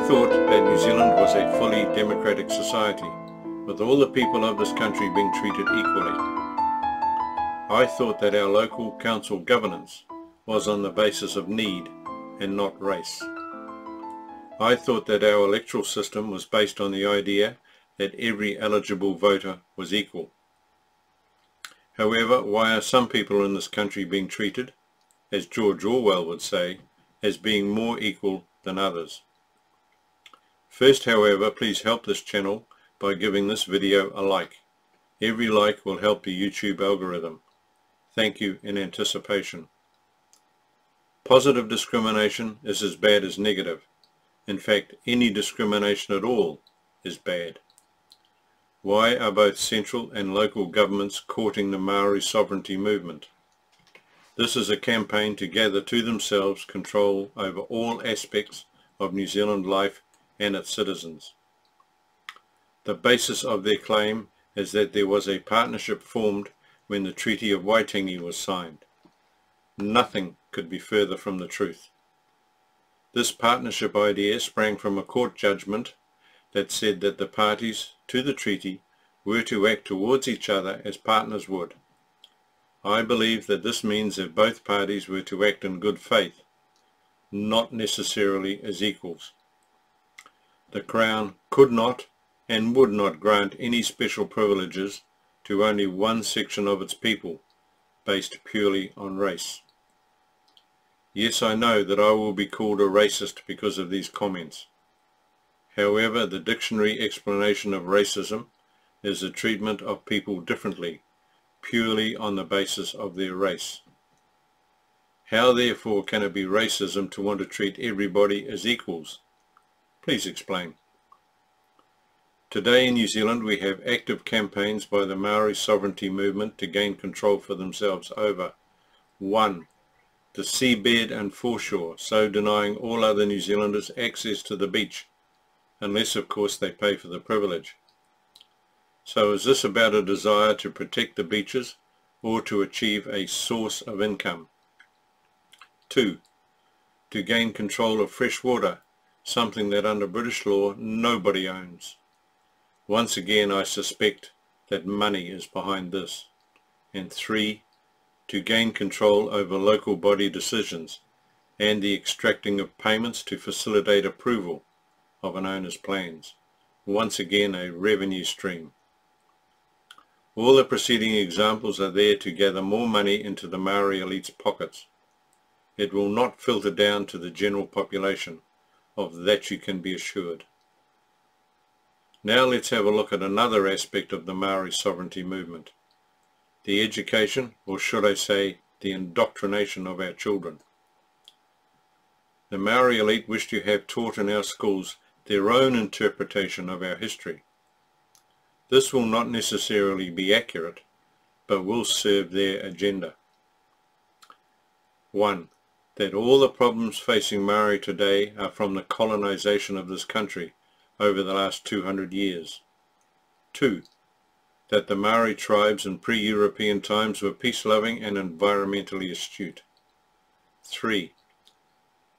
thought that New Zealand was a fully democratic society, with all the people of this country being treated equally. I thought that our local council governance was on the basis of need and not race. I thought that our electoral system was based on the idea that every eligible voter was equal. However, why are some people in this country being treated, as George Orwell would say, as being more equal than others? First, however, please help this channel by giving this video a like. Every like will help the YouTube algorithm. Thank you in anticipation. Positive discrimination is as bad as negative. In fact, any discrimination at all is bad. Why are both central and local governments courting the Maori sovereignty movement? This is a campaign to gather to themselves control over all aspects of New Zealand life and its citizens. The basis of their claim is that there was a partnership formed when the Treaty of Waitangi was signed. Nothing could be further from the truth. This partnership idea sprang from a court judgment that said that the parties to the treaty were to act towards each other as partners would. I believe that this means that both parties were to act in good faith, not necessarily as equals. The Crown could not and would not grant any special privileges to only one section of its people, based purely on race. Yes, I know that I will be called a racist because of these comments. However, the dictionary explanation of racism is the treatment of people differently, purely on the basis of their race. How therefore can it be racism to want to treat everybody as equals? Please explain. Today in New Zealand we have active campaigns by the Maori sovereignty movement to gain control for themselves over 1. The seabed and foreshore, so denying all other New Zealanders access to the beach, unless of course they pay for the privilege. So is this about a desire to protect the beaches or to achieve a source of income? 2. To gain control of fresh water, something that under British law nobody owns. Once again I suspect that money is behind this. And 3. To gain control over local body decisions and the extracting of payments to facilitate approval of an owner's plans. Once again a revenue stream. All the preceding examples are there to gather more money into the Maori elite's pockets. It will not filter down to the general population. Of that you can be assured. Now let's have a look at another aspect of the Maori sovereignty movement. The education, or should I say, the indoctrination of our children. The Maori elite wish to have taught in our schools their own interpretation of our history. This will not necessarily be accurate, but will serve their agenda. 1. That all the problems facing Maori today are from the colonization of this country over the last 200 years. 2. That the Maori tribes in pre-European times were peace-loving and environmentally astute. 3.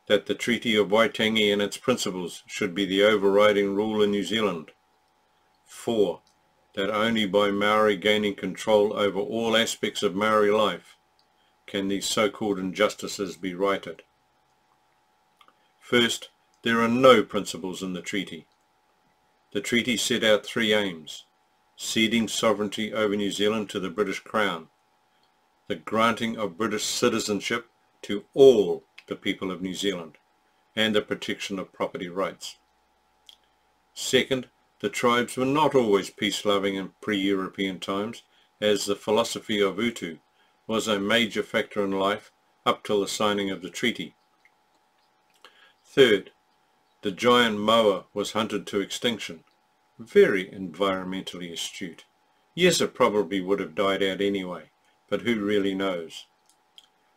That the Treaty of Waitangi and its principles should be the overriding rule in New Zealand. 4. That only by Maori gaining control over all aspects of Maori life can these so-called injustices be righted. First, there are no principles in the treaty. The treaty set out 3 aims: ceding sovereignty over New Zealand to the British Crown, the granting of British citizenship to all the people of New Zealand, and the protection of property rights. Second, the tribes were not always peace-loving in pre-European times, as the philosophy of Utu was a major factor in life up till the signing of the treaty. Third, the giant moa was hunted to extinction. Very environmentally astute. Yes, it probably would have died out anyway, but who really knows?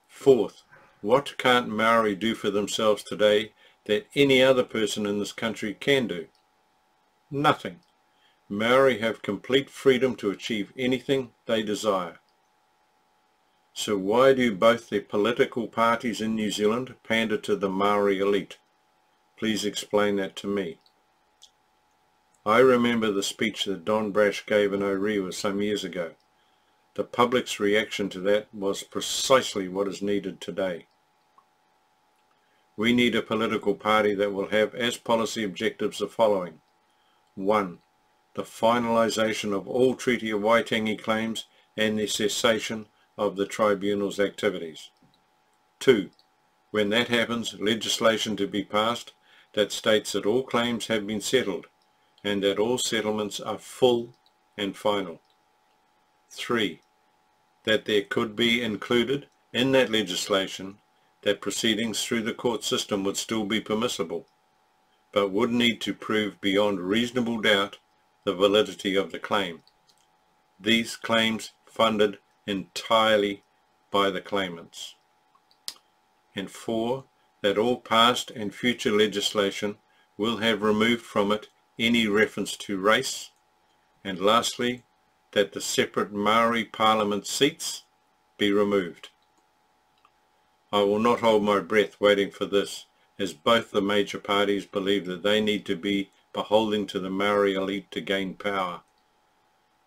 Fourth, what can't Maori do for themselves today that any other person in this country can do? Nothing. Maori have complete freedom to achieve anything they desire. So why do both the political parties in New Zealand pander to the Maori elite? Please explain that to me. I remember the speech that Don Brash gave in Orewa some years ago. The public's reaction to that was precisely what is needed today. We need a political party that will have as policy objectives the following. 1. The finalisation of all Treaty of Waitangi claims and the cessation of the tribunal's activities. 2. When that happens, legislation to be passed that states that all claims have been settled and that all settlements are full and final. 3. That there could be included in that legislation that proceedings through the court system would still be permissible, but would need to prove beyond reasonable doubt the validity of the claim. These claims funded entirely by the claimants. And 4. That all past and future legislation will have removed from it any reference to race. And lastly, that the separate Maori Parliament seats be removed. I will not hold my breath waiting for this, as both the major parties believe that they need to be beholden to the Maori elite to gain power.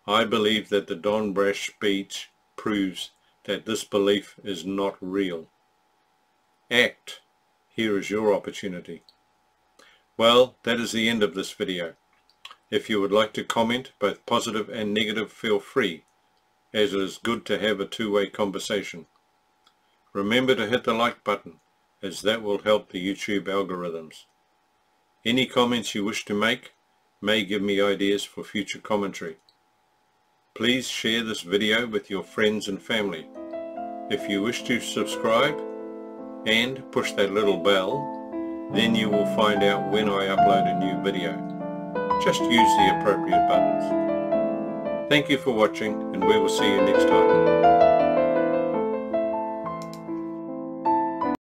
I believe that the Don Brash speech proves that this belief is not real. Act. Here is your opportunity. Well, that is the end of this video. If you would like to comment, both positive and negative, feel free, as it is good to have a two-way conversation. Remember to hit the like button, as that will help the YouTube algorithms. Any comments you wish to make may give me ideas for future commentary. Please share this video with your friends and family. If you wish to subscribe and push that little bell, then you will find out when I upload a new video. Just use the appropriate buttons. Thank you for watching, and we will see you next time.